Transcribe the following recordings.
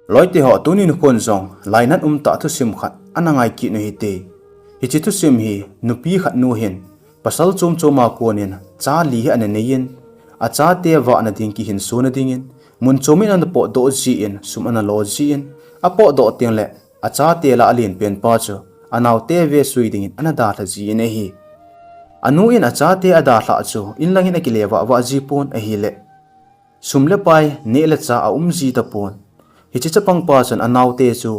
loi te ho tunin khon zong lainat ta thusim khat anangai ki no hi te hi chi thusim hi nupi khat nu hin pasal chom choma konin cha li hi an nein achate wa na ding ki hin so na dingin mun chomin an po do ji in sum an lo ji in apo do teng le achate la alin pen pa chu anaw te ve sui dingin anada tha ji ne hi anu in achate ada hla chu in langin akilewa wa ji pon a hi le sumle pai ne le cha a ji ta pon hi chi chapang pa chan anaw te chu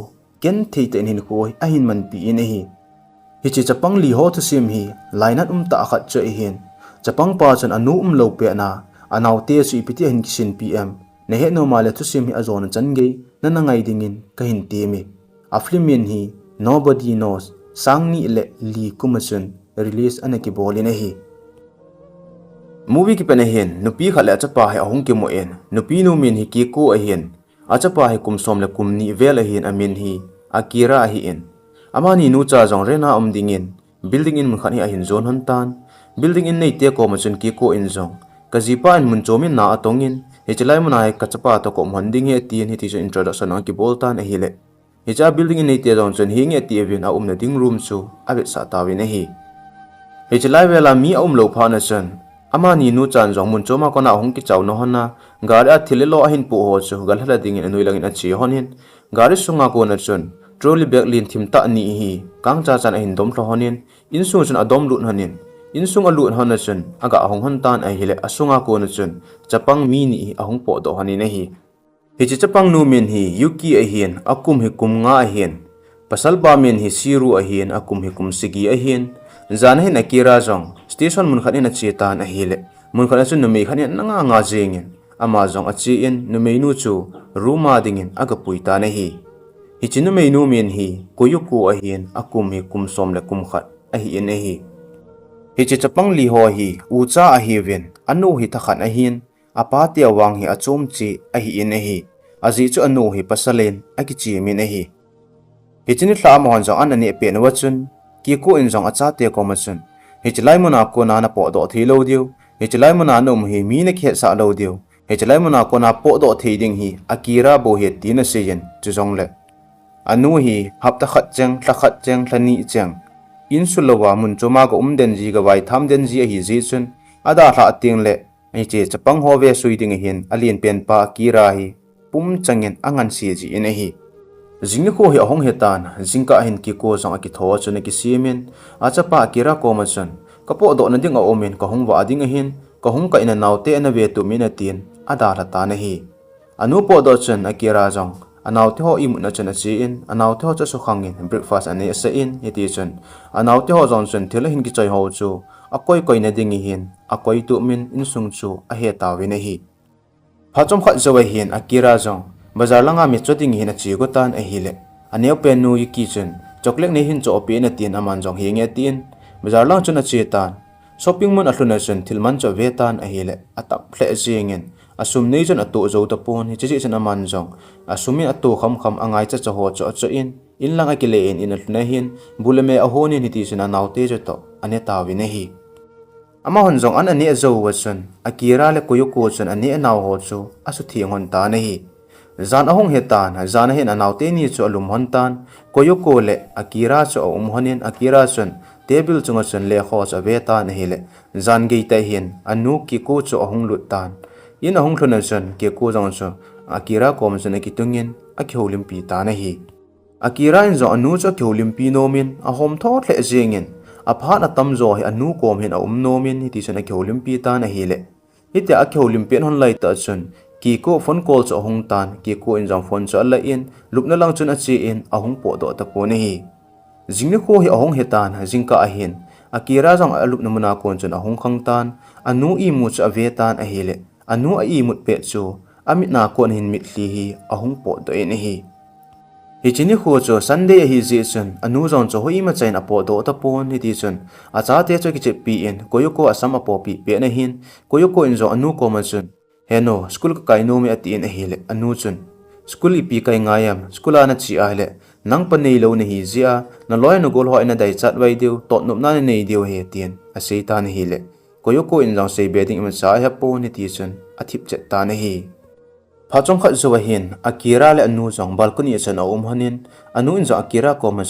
ken thei te hin khoi a hin man pi in hi hi chi chapang li ho thusim hi lainat ta khat che hin chapang pa chan anu lo pe na anaw te chu ipiti hin kisin pm ne he no male thusim hi azon chan ge na na ngai dingin ka hin te mi aflimin hi nobody knows sangni le li kumachun release anaki bolina hi movie ki pena hin nupi khala chapa hai ahung ki mo en nupi nu min hi ki ko a hin achapa hai kum som le kum ni vel a hin amin hi akira hi en amani nu cha jong rena dingin building in mun khan hi a hin zone han tan building in nei te ko machun ki ko in jong kajipa an mun chomin na atongin he chalai mun ai kachapa to ko mon ding he tin hi ti introduction an ki boltan a hi le he cha building in nei te jong chen hi nge ti evin a na ding room chu a sa tawin a hi he chalai vela mi a lo pha na chen amani nu chan jong mun choma kona hong ki chaw no hona gari a thilelo a hin pu ho chu gal hala ding in nuilangin a chi honin gari sunga ko na chun trolley bag lin thim ta ni hi kang cha chan a hin dom thlo honin in sung chun adom lut hanin in sung a lut hona chun aga hong han tan a hile asunga ko na chun chapang mi ni a hong po do hanin hi hi chi chapang nu min hi yuki a hin akum hi kum nga a hin pasal ba min hi siru a hin akum hi kum sigi a hin zan hin akira jong station mun khanin a chi tan a hile mun khana chu numei khanin nanga nga jengin ama jong a chi in numei nu chu ruma dingin aga puita na hi hi chi numei nu min hi koyuku a hin akum hi kum som le kum khat a hi in hi hi chi chapang li ho hi u cha a hi ven anu hi thakhan a hin apa te awang hi achom chi a hi in hi aji chu anu hi pasalen a ki chi min hi hi chini thla ma hon jong an ani pe na wachun ki ko in jong achate ko machun hi chlai muna ko na na po do thi lo diu hi chlai muna nom hi mi na khe sa lo diu hi chlai muna ko na po do thi ding hi akira bo he ti na se yen chu jong le anu hi hapta khat cheng tla khat cheng thlani cheng in sulawa mun choma ko den ji ga wai tham den ji hi ji chun ada hla ting le ai che chapang ho ve sui ding hin alien pen pa akira hi pum changen angan si ji in hi jingni ko hi ahong hetan jingka hin ki ko jong aki tho chune ki simen achapa akira ko machun kapo do na ding a omen ka hong wa ding hin ka hong ka ina naute na ve tu min atin ada la ta na hi anu po do chen akira jong anaw te ho im na chen a chi in anaw te ho cha su khangin breakfast ane sa in eti chen anaw te ho jong chen thela hin ki chai ho chu akoi koi na ding hin akoi tu min in sung chu a he ta we na hi phachom khat zawa hin akira jong bazar langa mi choding hin a chi go tan a hi le aneu pen nu ki chen chocolate ne hin cho pe na tin aman jong hi nge tin bazar lang chun a chi tan shopping mall ahluna chen thilman cho ve tan a hi le atap hle jingen asum nei chen atu zo ta pon hi chi chen aman jong asumi atu kham kham angai cha cho ho cho in langa ki le in ahluna hin bulame a hon ni ti chen naw te cho to ane ta wi ne hi ama hon jong an ani zo wa chen akira le koyoko chen ani naw ho chu asu thiang hon ta ne hi zan ahong hetan zan hen anaw te ni chu alum hon tan koyoko le akira chu honin akira chen table chunga chen le kho cha ve ta na hi le zan gei ta hin anu ki ko chu ahong lut tan in ahong thuna chen ke ko jong chu akira kom chen ki tungin a kholim pi ta na hi akira in zo anu chu kholim pi no min a hom tho hle jengin a pha na tam zo hi anu kom hin a no min hi ti chen a kholim pi ta na hi le ite a kholim pen hon lai ta chen ki ko phone call cho hong tan ki ko in jong phone cho la in lupna lang chun a chi in ahong po do ta ko ne hi jingni ko hi ahong hetan jingka a hin akira jong alup namuna kon chun ahong khang tan anu i mu cha ve tan a hi le anu a i mut pe chu amit na kon hin mit hli hi ahong po do en hi hi chini kho cho sunday hi ji chun anu jong cho hoi ma chain apo do ta pon ni ti chun achate cho ki che pi en koyoko asam apo pi pe na hin koyoko in jo anu ko ma chun heno school ka kai no mi ati en hi le anu chun school ipi kai ngayam school ana chi a le nang pa nei lo ne hi zia na loi no gol ho ina dai chat wai deu tot nup na nei deu he tien a sei ta ne hi le koyoko in jong sei beding ma cha ha po ni ti chun athip che ta ne hi pha chom khat zo hin akira le anu jong balcony chen hanin anu in zo akira Koiman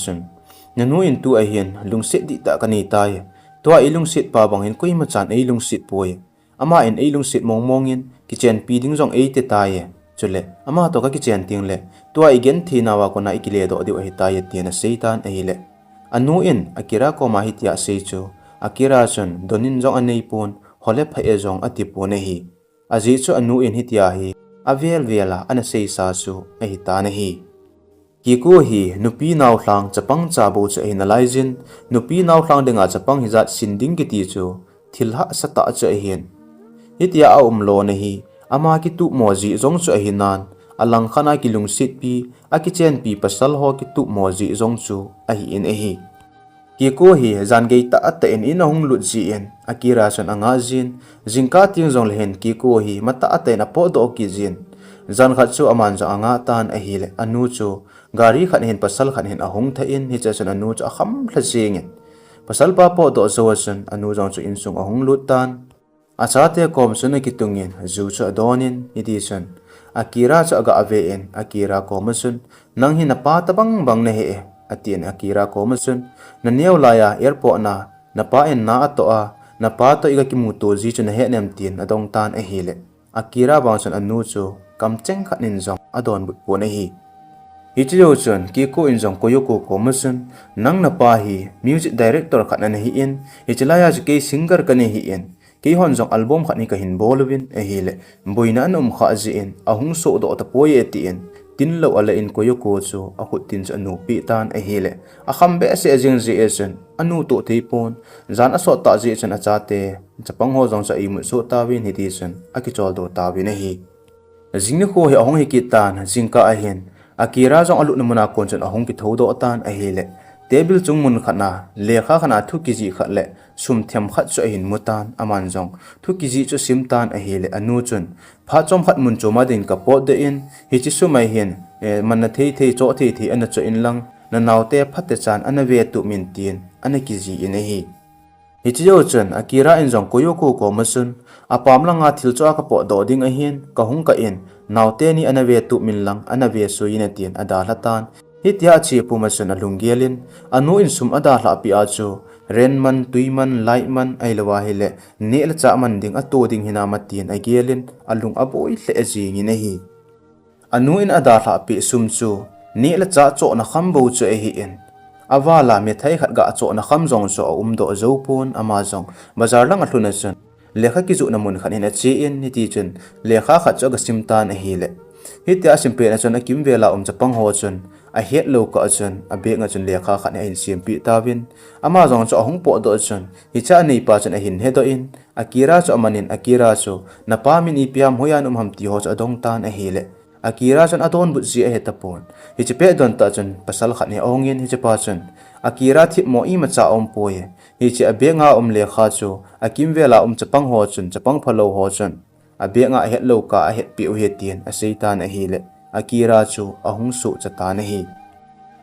nanu in tu a hin lungsit di ta kani tai to a ilungsit pa bang hin Koiman chan ei lungsit poi ama in ei lungsit mongin kitchen pi ding jong ei te tai chule ama to ka kitchen ting le to a igen thi nawa ko na ikile do di hi tai ti na seitan ei le anu in akira Koiman hi tia sei chu akira chon donin jong anei pon hole pha e jong ati pon hi aji chu anu in hi tia hi avel vela ana sei sa su ei ta na hi Kiko hi nupi naw hlang chapang cha bo che hin alaijin nupi naw hlang denga chapang hi zat sinding ki ti chu thilha sata che hin hitia a lo na hi ama ki tu moji zong chu hi nan alang khana ki lungsit pi a ki chen pi pasal ho ki tu moji zong chu a hi in hi Kiko hi zan gei ta at in in hung lut ji en akira san anga jin jingka ting zong lehen Kiko hi mata at na po do ki jin zan khat chu aman za anga tan a hi le anu chu gari khat hin pasal khat hin ahung tha in hi cha san anu chu kham thla jing pasal pa po do zo san anu jong chu in sung ahung lut tan achate kom sun ki tungin zu chu adonin hi ti san akira cha aga ave en akira Koiman sun nang hi na pa tabang bang na he atien akira Koiman na neu laya airport na pa en na ato a na pa to iga ki muto ji chu na he nem tin adong tan a hi le akira bang san anu chu kam cheng khat nin jong adon but po na hi Hichiyo chun Kiko in jong Koyoko Koiman nang na pa hi music director khat na hi in hichilaya chu ke singer ka ni hi in ke hon jong album khat ni ka hin bolwin a hi le boina an kha ji in ahung so do ta poye ti in tin lo ala in Koyoko chu a khut tin anu pi tan a hi le a kham be se jing ji esen anu to thei pon zan a so ta ji chen achate chapang ho jong sa i mu so ta win hi ti chen a ki chol do ta win hi jingni kho hi ahong hi ki tan jingka a hin akira jong alu namuna kon chen ahong ki thodo tan a hi le table chung mun khana lekha khana thu ki ji khat le sum them khat chu hin mutan aman jong thu ki ji chu sim tan a hi le anu chun pha chom khat mun choma din ka po de in hi chi su mai hin man na thei thei cho thei thei ana chu in lang na naute phatte chan ana ve tu min tin ana ki ji in hi hi chi yo chun akira in jong Koyoko Koiman apam langa thil cho ka po do ding a hin ka hung ka in naute ni ana ve tu min lang ana ve su in tin ada latan hitia chi pumasun alunggelin anu in sum ada hla pi a chu renman tuiman laitman ailawa hele nel cha man ding ato ding hina matin agelin alung aboi hle ajing in hi anu in ada hla pi sum chu nel cha cho na khambo chu hi in awala me thai khat ga cho na kham jong so do zo pon ama jong bazar lang athuna chun lekha ki zu namun khan ina chi in ni ti chun lekha kha cho ga simtan hi le hitia simpe na chun akim vela chapang ho chun ahetlou ka chun abe nga chun lekha khan in simpi tawin ama jong cho hung po do chun hi cha nei pa chun a hin he do in akira cho manin akira cho na pa min ipiam hoyan ham ti ho cha dong tan a hi le akira chun adon bu ji a he tapon hi che pe don ta chun pasal khan he ongin hi che pa chun akira thi mo i ma cha poye hi che abe nga lekha chu akim vela chapang ho chun chapang phalo ho chun abe nga ahetlou ka ahet pi he tien a seitan a hi le akira chu ahung su chata na hi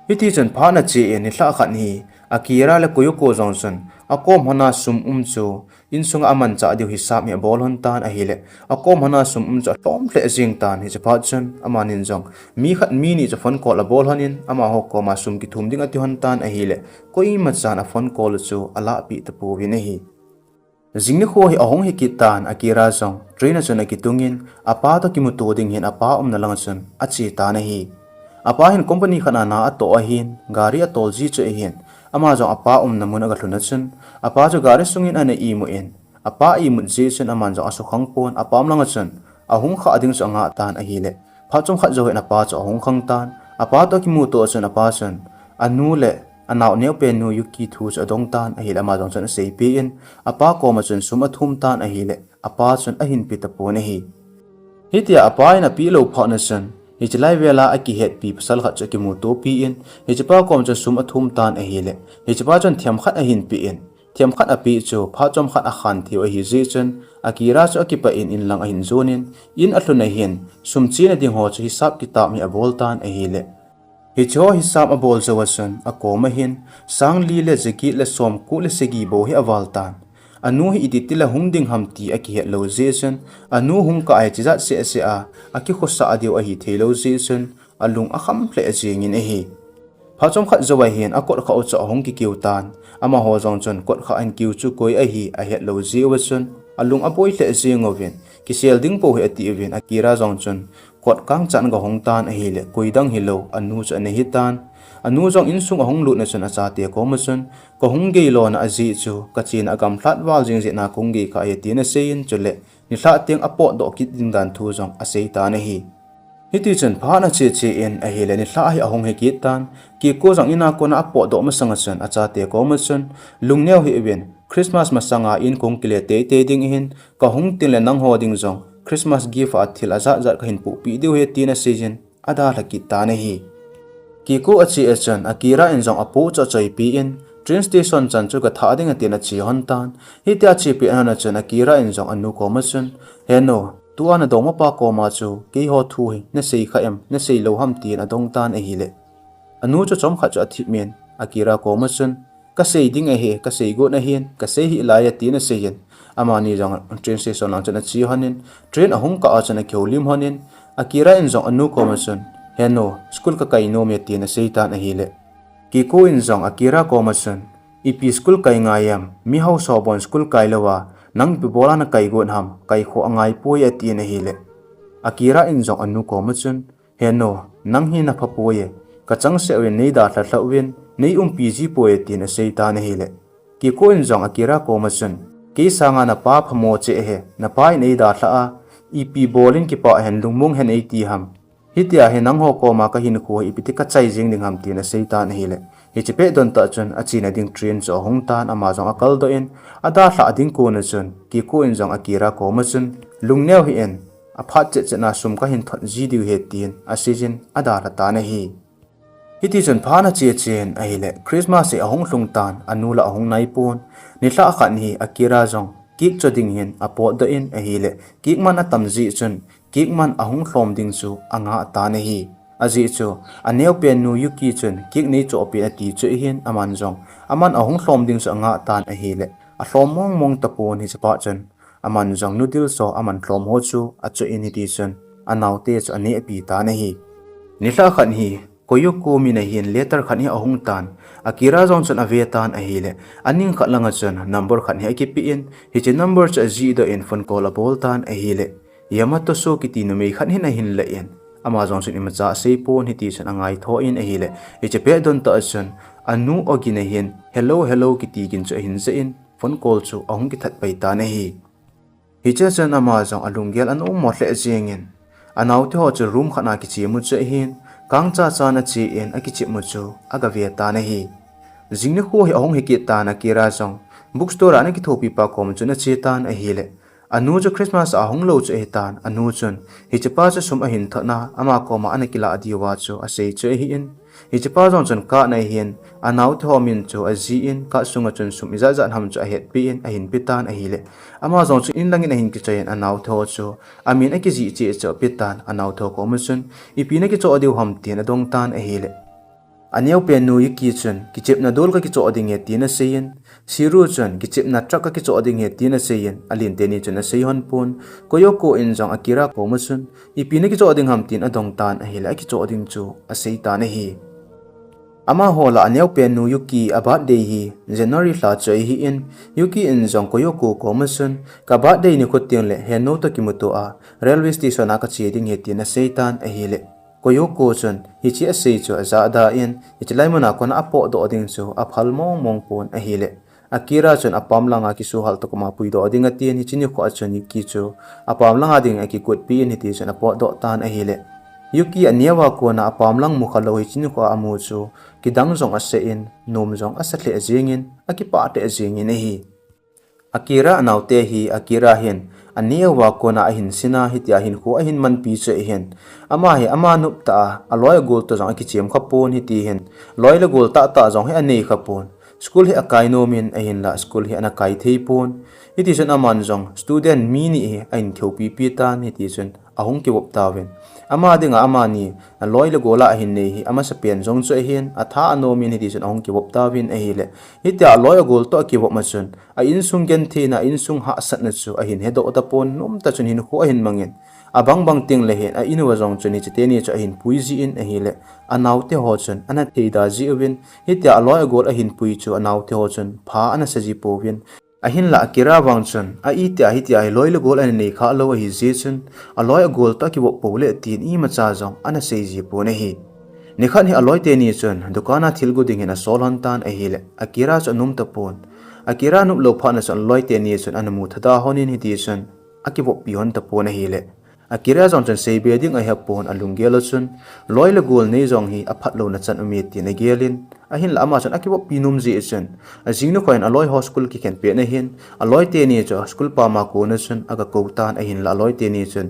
hiti chun pha na che ni hla khat hi akira le Koyoko jong chun akom hana sum chu insung aman cha diu hisab me bol hon tan a hi le akom hana sum cha tom hle jing tan hi chapa chun amanin jong mi khat mi ni cha phone call a bol honin ama ho ko ma sum ki thum ding ati hon tan a hi le Koiman chan a phone call chu ala pi ta pu wi na hi jingni kho hi ahong hi ki tan akira jong train chun a ki tungin apa to ki mu to ding hin apa na lang chun achi ta na hi apa hin company khana na ato a hin gari a tol ji che hin ama jong apa namun aga thuna chun apa jo gari sungin ana i mu in apa i mu ji chun aman jong asu khang pon apam lang chun ahung kha ading changa tan a hi le pha chong kha jo na pa cho ahung khang tan apa to ki mu to chun apa chun anu le anaw neu pe nu yuki thu cha dong tan a hi le ma jong chun sei pi in apa ko ma chun suma thum tan a hi le apa chun a hin pi ta po na hi hitia apa ina pi lo pha na chun hi chlai vela a ki het pi pasal kha cha ki mu to pi in hi chapa kom cha sum athum tan a hi le hi chapa chon thiam khat a hin pi in thiam khat a pi chu pha chom khat a khan thiu a hi ji chen akira chu ki pa in lang a hin zonin in athun a hin sum chi na ding ho chu hisab kitab mi a bol tan a hi le hi cho hisab a bol zawasan a ko ma hin sang li le zeki le som ku le segi bo hi awal tan anu hi ititila hungding hamti aki ahetlou zechun anu hung ka ai chizat se a aki khosa adiu a hi theilo zechun alung akham ple jingin a hi phachom khat zowa hian akot kha ucha hong ki kiutan ama ho jong chon kot kha an kiu chu koi a hi ahetlou zewachun alung apoi hle zingovin kisel ding po he ati evin akira jong chon kot kang chan ga hong tan a hi le koidang hilo anu cha ne hitan anu jong insung hong lu na chon achate ko ma chon ko hong ge lo na aji chu ka chin agam thlat wal jing je na kong ge kha e tin a sein chule ni thla teng apo do kit ding dan thu jong a sei ta na hi hiti chen phana che en a hele ni thla hi ahong he ki tan ki ko jang ina ko na apo do ma sanga chen achate ko ma chen lungneu hi evin Christmas masanga in kong kile te ding hin ka hung tin le nang ho ding jong Christmas gift a thil aza za ka hin pu pi deu he tin a season ada la ki ta ne hi ki ko achi echan akira in jong apo cha chai pi in train station chan chu ka tha ding a tin a chi hon tan hi ta chi pi ana chan akira in jong anu ko ma chen heno tu ana dong ma pa ko ma chu ke ho thu hi na sei kha em na sei lo ham tin a dong tan a hi le anu chu chom kha chu athi men akira ko ma chen ka sei ding a he ka sei go na hian ka sei hi la ya tin a sei hin amani jong train station lang chana chi hanin train ahung ka achana kyolim hanin akira in jong anu ko ma chen heno school ka kai no me tin a sei tan a hi le ki ko in jong akira ko ma chen ipi school kai ngayam mi ho so bon school kai lawa nang pi bola na kai gon ham kai kho angai poi a tin a hi le akira in jong anu ko ma chen heno nang hi na pha poye ka chang se wen nei da thla wen nei pg poe tin a sei ta na hi le ki ko in jong akira ko ma chen ke sanga na pa phamo che he na pai nei da thla a ep bolin ki pa hen lungmung hen ei ti ham hitia he nang ho ko ma ka hin kho ipiti ka chai jing ding ham tin a sei ta na hi le hi che pe don ta chun a china ding train cho hong tan ama jong akal do in ada thla ding ko na chun ki ko in jong akira ko ma chun lungneu hi en a phat che na sum ka hin thot ji diu he tin a season ada la ta na hi hiti chon phana chen a hi le Christmas e ahong hlung tan anu la ahong nai pon ni thla khan hi akira jong kik choding hin apo do in a hi le kik man a tamji chun kik man ahong hlom ding chu anga ta na hi aji chu aneu pen nu yuki chun kik nei cho pe ati chu hin aman jong aman ahong hlom ding chu anga tan a hi le a hlom mong tapon hi chapa chun aman jong noodle so aman hlom ho chu a chu in hi chun anau te chu ani pi ta na hi ni thla khan hi koyoko mi na hin letter khan hi ahung tan akira jong chon ave tan a hi le aning kha langa chon number khan hi ki pi in hi che number cha ji do in phone call a bol tan a hi le yamato so ki ti no me khan hi na hin le in ama jong chon ima cha sei pon hi ti chan angai tho in a hi le hi che pe don ta chon anu ogi na hin hello ki ti kin cha hin se in phone call chu ahung ki that pai ta na hi hi che chan ama jong alungel an mo hle jengin anau te ho chu room khana ki chi mu che hin kang cha cha na chi en aki chi mu chu aga ve ta na hi jingni kho hi ahong hi ki ta na kira jong bookstore ana ki thopi pa kom chu na chi tan a hi le anu chu Christmas ahong lo chu e tan anu chun hi chapa chu sum a hin thana ama ko ma ana kila adiwa chu a sei chu hi in hi chapa jong chun ka na hian anau tho min chu a ji in ka sunga chun sum iza jan ham chu a het pi in a hin pi tan a hi le ama jong chu in langin a hin ki chen anau tho chu amin a ki ji che chu pi tan anau tho ko mu chun ipi na ki chu adiu ham tin a dong tan a hi le aneu pen nu yi ki chun ki chep na dol ka ki chu ading he tin a sein siru chun ki chep na trak ka ki chu ading he tin a sein alin te ni chun a sei hon pun koyoko in jong akira ko mu chun ipi na ki chu ading ham tin a dong tan a hi le ki chu ading chu a sei ta na hi ama hola aneu pen nu yuki about day hi January hla choi hi in yuki in jong koyoko ko ma chun ka ba day ni khoting le he no to ki muto a railway station a ka chi ding he tin a sei tan a hi le koyoko chun hi chi a sei chu za da in itlai mona kon apo do ding chu a phal mong pon a hi le akira chun apam langa ki su hal to kuma pui do ding a ti ni chini kho chun ni ki chu apam langa ding a ki kut pi ni ti chun apo do tan a hi le yuki aniawa ko na apam lang mu khalo hi chini ko amu chu ki dang jong a se in nom jong a sa hle jingin aki pa te jingin hi akira anaute hi akira hin aniawa ko na hin sina hi tia hin ko hin man pi che hin ama hi ama nup ta aloi gol to jong ki chem khapon hi ti hin loi le gol ta jong he ani khapon school hi akai no min a hin la school hi ana kai thei pon hi ti chen aman jong student mi ni hi ain theu pi pi tan hi ti chen ahung ki wop ta wen ama dinga ama ni loi le gola hin nei hi ama sa pen jong chu hin atha anomin hi ti chun ong ki bop ta win a hi le hi ta loi gol to ki bop ma chun a in sung gen the na in sung ha sat na chu a hin he do ta pon num ta chun hin ho hin mangin abang bang ting le hen a inu wa jong chuni chite ni cha hin puizi in a hi le anaute ho chun ana theida ji win hi ta loi gol a hin pui chu anaute ho chun pha ana saji po win a hin la akira wang chun a I tia hi tia loi le gol an nei kha lo hi ji chun a loi gol ta ki bo po le tin I ma cha jong ana sei ji po ne hi ni khan hi a loi te ni chun dukana thilgu ding hin a solon tan a hi le akira chu num ta pon akira nup lo pha na chun loi te ni chun anamu thada honin hi ti chun akibo pion ta pon a hi le akira jong chun sei be ding a ha pon alungelo chun loi le gol nei jong hi a phat lo na chan umi ti na gelin a hin la ama chun akibo pinum ji chun a jingnu khoin aloi ho school ki ken pe na hin aloi te ni cho school pa ma ko na chun aga ko tan a hin la aloi te ni chun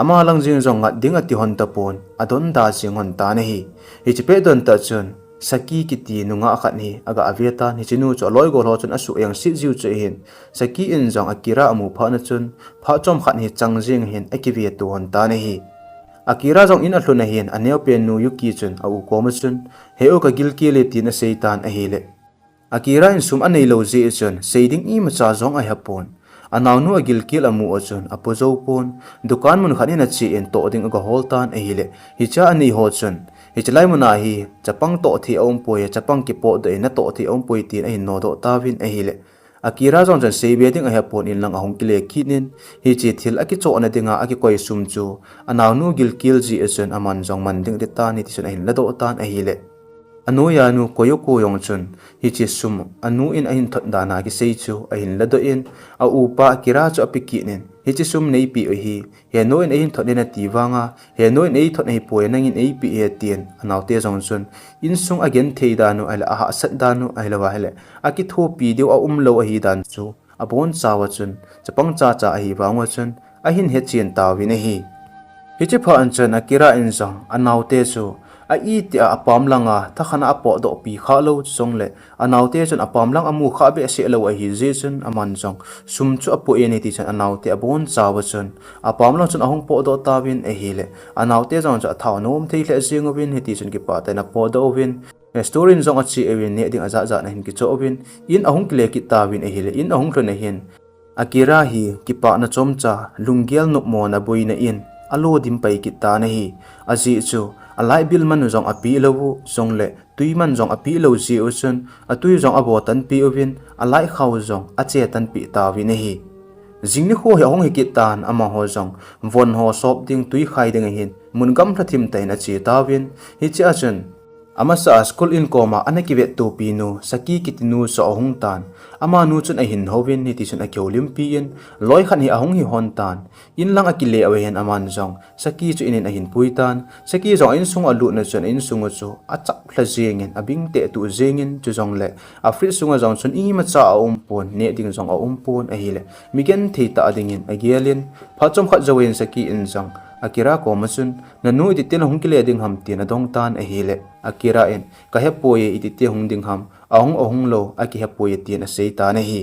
ama lang jing jong ngat ding ati hon ta pon adon da jing hon ta na hi hi chi pe don ta chun saki kiti nunga khat ni aga aviata ni chinu cho loi gol ho chun asu yang si jiu che hin saki in jong akira amu pha na chun pha chom khat ni changjing hin akivi tu hon ta na hi akira jong in ahluna hin aneu pen nu yuki chun au ko ma chun heo ka gil ki le ti na seitan a hi le akira in sum anei lo ji chun seiding I ma cha jong a hapon anaw nu agil kil amu o chun apozo pon dukan mun khanin a chi en to ding aga holtan a hi le hi cha ani ho chun hi chlai muna hi chapang to thi om poi chapang ki po de na to thi om poi tin a hin no do tawin a hi le akira jong jan sei be ding a hapon in lang ahong kile khinin hi chi thil aki cho na dinga aki koi sum chu anaw nu gil kil ji chen aman jong man ding de ta ni ti chen a hin la do tan a hi le anu ya nu koyo ko yong chun hi chi sum anu in a hin thot dana ki sei chu a hin la do in a upa akira chu apiki nin hi chi sum nei pi hi he no in a hin thot na ti wanga he no in ei thot nei poi nang in ei pi he tien anaw te jong chun in sung again thei danu ala a sat danu ai lawa hele aki tho pi deu a lo a hi dan chu abon chawa chun chapang cha cha a hi wangwa chun a hin he chen ta wi ne hi hi chi pha an chun akira in jong anaw te chu a I tia apam langa thakana apo do pi kha lo chong le anaute chun apam lang amu kha be se lo a hi je chun aman chong sum chu apo eni ti chan anaute abon chawa chun apam lang chun ahong po do tawin a hi le anaute jong cha thaw nom thei le jing win hi ti chun ki pa ta na po do win storin jong a chi ewin ne ding aza za na hin ki cho win in ahong kle ki tawin a hi le in ahong hlona hin akira hi ki pa na chom cha lunggel nup mo na boi na in alo dim pai ki ta na hi aji chu alai bil man jong api lo jong le tui man jong api lo ji osun atui jong abo tan pi ovin alai khaw jong ache tan pi ta wi ne hi jingni kho he hong hi ki tan ama ho jong von ho sop ding tui khai ding hin mun gam thim tai na chi ta win hi cha chun ama sa school in koma anaki vet to pi nu saki kitinu so hong tan ama nu chun a hin hovin ni ti chun a kyolim pi in loi khan hi ahong hi hon tan in lang akile awe hen aman jong saki chu in a hin pui tan saki jong in sung alu na chun in sung chu a chak phla jengin abing te tu jengin chu jong le a fri sunga jong chun I ma cha pon ne ding jong a pon a hi le migen thei ta dingin a gelin phachom khat jawen saki in jong akira ko masun nanu iti ten hong kile ding ham tin adong tan a hi le akira en ka he poye iti te hong ding ham ahong lo aki he poye tin a sei ta na hi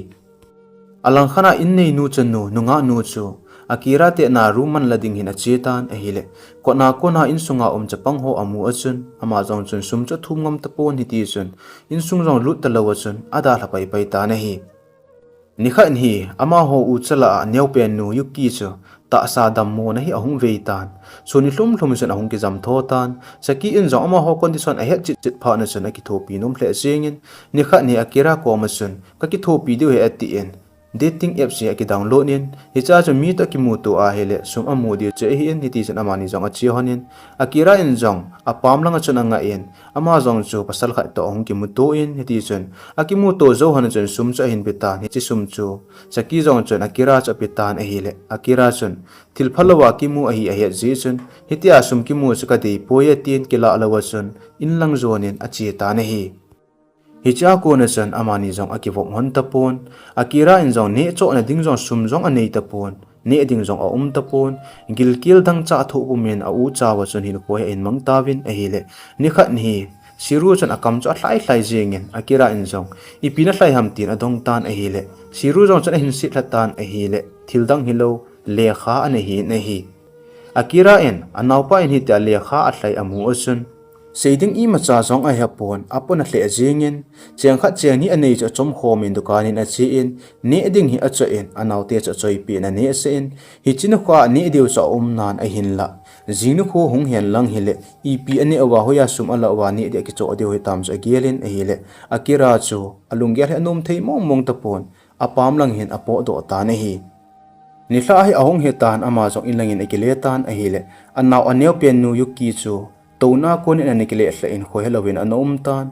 alang khana in nei nu chen nu nunga nu chu akira te na ruman lading hin a che tan a hi le ko na in sunga chapang ho amu achun ama jong chun sum cha thum ngam ta pon hi ti chun in sung jong lut ta lo chun ada la pai ta na hi nikha in hi ama ho u chala neu pen nu yuki chu ta sa dam mo na hi ahung vei tan suni hlum chun ahung ki jam tho tan saki in jong ama ho condition a het chit pha na chun a ki thopi num hle jengin nikha ni akira ko ma chun ka ki thopi de he ati en dating app si ki download nin hi cha chu mi ta ki mu to a hele sum amu di che hi en ti chan amani jong a chi honin akira in jong apam lang chun anga en ama jong chu pasal kha to ong ki mu to in ti chun akimu to zo han chun sum cha hin bitan hi chi sum chu saki jong chun akira cha bitan a hi le akira chun thil phalawa ki mu a hi a he ji chun hitia sum ki mu chu ka dei poye tin ki la lawa chun in lang zonin a chi ta na hi hicha ko na chan amani jong akivok hon tapon akira in jong ne cho na ding jong sum jong anei tapon ne ding jong a tapon gilkil dang cha thu bumen a u cha wa chun hin ko in mang tawin a hi le ni khat ni siru chan akam cho hlai jengin akira in jong ipina hlai ham tin adong tan a hi le siru jong chan hin sit tan a hi le thildang hilo le kha an hi na hi akira en anaupa in hi ta le kha atlai amu achun seiding I macha zong a hapon apon a hle jingin cheng kha cheng ni anei cha chom khomin dukanin a chi in ne ding hi acha in anaute cha choi pi na ne se in hi chin kha ne diu cha nan a hin la jingnu kho hung hen lang hi le ep ani awa hoya sum ala wa ni de ki cho de hoi tam cha gelin a hi le akira chu alungel he nom thei mong mong tapon apam lang hin apo do ta ne hi ni hla hi ahong he tan ama zong in langin ekile tan a hi le anau aneu pen nu yuki chu tona kon in anikile hla in khoi helowin anom tan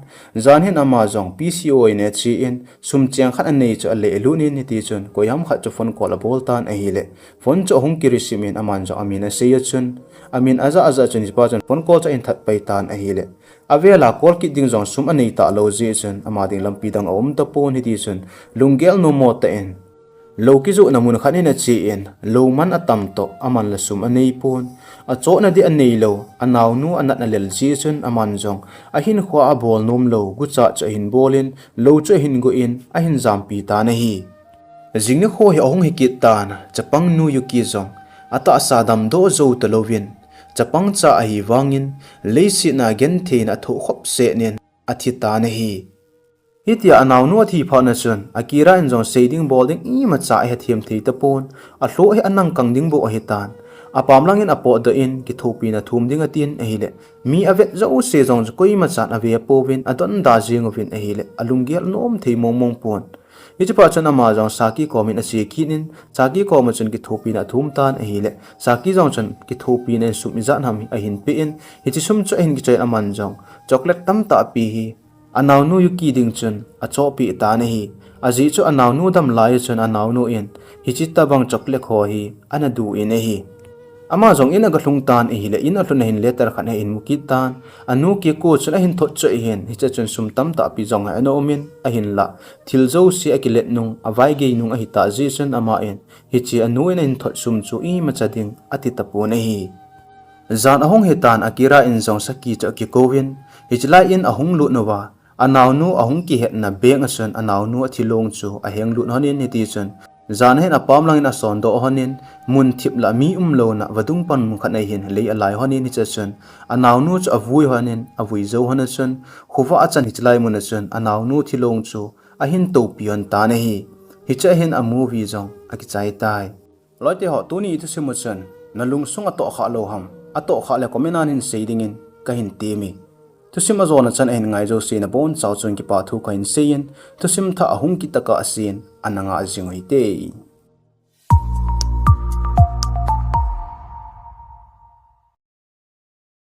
zan hen ama zong pco in a chi in sum chang khat anei chu ale lunin ni ti chun koyam khat chu phone call bol tan a hi le phone chu hong kirisimin aman zo amina sei chun amin aza chun ba chun phone call cha in that pai tan a hi le avela call ki ding zong sum anei ta lo ji chun ama ding lampi dang om ta pon hi ti chun lungel no mo ta in Lokizu namun khanin a chi in loman atam to aman la sum anei pon a cho na di anei lo anaw nu anat na lel chi chun aman jong a hin khwa a bol nom lo gu cha cha hin bolin lo cha hin go in a hin jam pi ta na hi jingni kho hi ahong hi ki tan chapang nu yu ki jong ata sadam do zo to lovin chapang cha a hi wangin leisi na gen thein a tho khop se nen athi ta na hi hitia anaw nu thi pha na chun akira in jong shading bowling I macha he thiam thei ta pon a hlo he anang kang ding bo he tan apam langin apo the in ki thopi na thum ding atin a hi le mi avet zo se jong koi macha ave povin adon da jing ovin a hi le alungel nom thei mong mong pon hi pa chana ma jong saki komin a se kinin saki ko ma chun ki thopi na thum tan a hi le saki jong chun ki thopi ne sum izan ham a hin pe in hi chi sum chu hin ki chai aman jong chocolate tam ta pi hi anaw nu yuki ding chun a cho pi ta na hi aji chu anaw nu dam lai chun anaw nu in hi chi ta bang chocolate kho hi ana du in hi ama jong in aga hlung tan hi le in atlun hin letter khan in muki tan anu ki ko chun a hin tho chu hin hi cha chun sum tam ta pi jong a no min a hin la thil zo si akilet nung awai ge nung a hi ta ji chun ama in hi chi anu in hin tho sum chu I ma cha ding ati ta pu na hi zan ahong he tan akira in jong saki cha ki kovin hi chlai in ahong lu nowa anaw nu ahong ki het na beng asun anaw nu athilong chu a heng lu honin ni ti chun zan hen apam lang in a son do honin mun thip la mi lo na wadung pan mu khanai hin le alai honin ni chun anaw nu chu avui honin avui zo hona chun khuwa achan hichlai mun chun anaw nu thilong chu a hin to pion ta na hi hi cha hin a movie jong a ki chai tai loite ho tu ni thu simu chun nalung sung ato kha lo ham ato kha le komenan in seiding in ka hin ti mi thusim azona chan en ngai zo sin a bon chau chun ki pa thu kain sein thusim tha ahung ki taka asin ananga jingoi te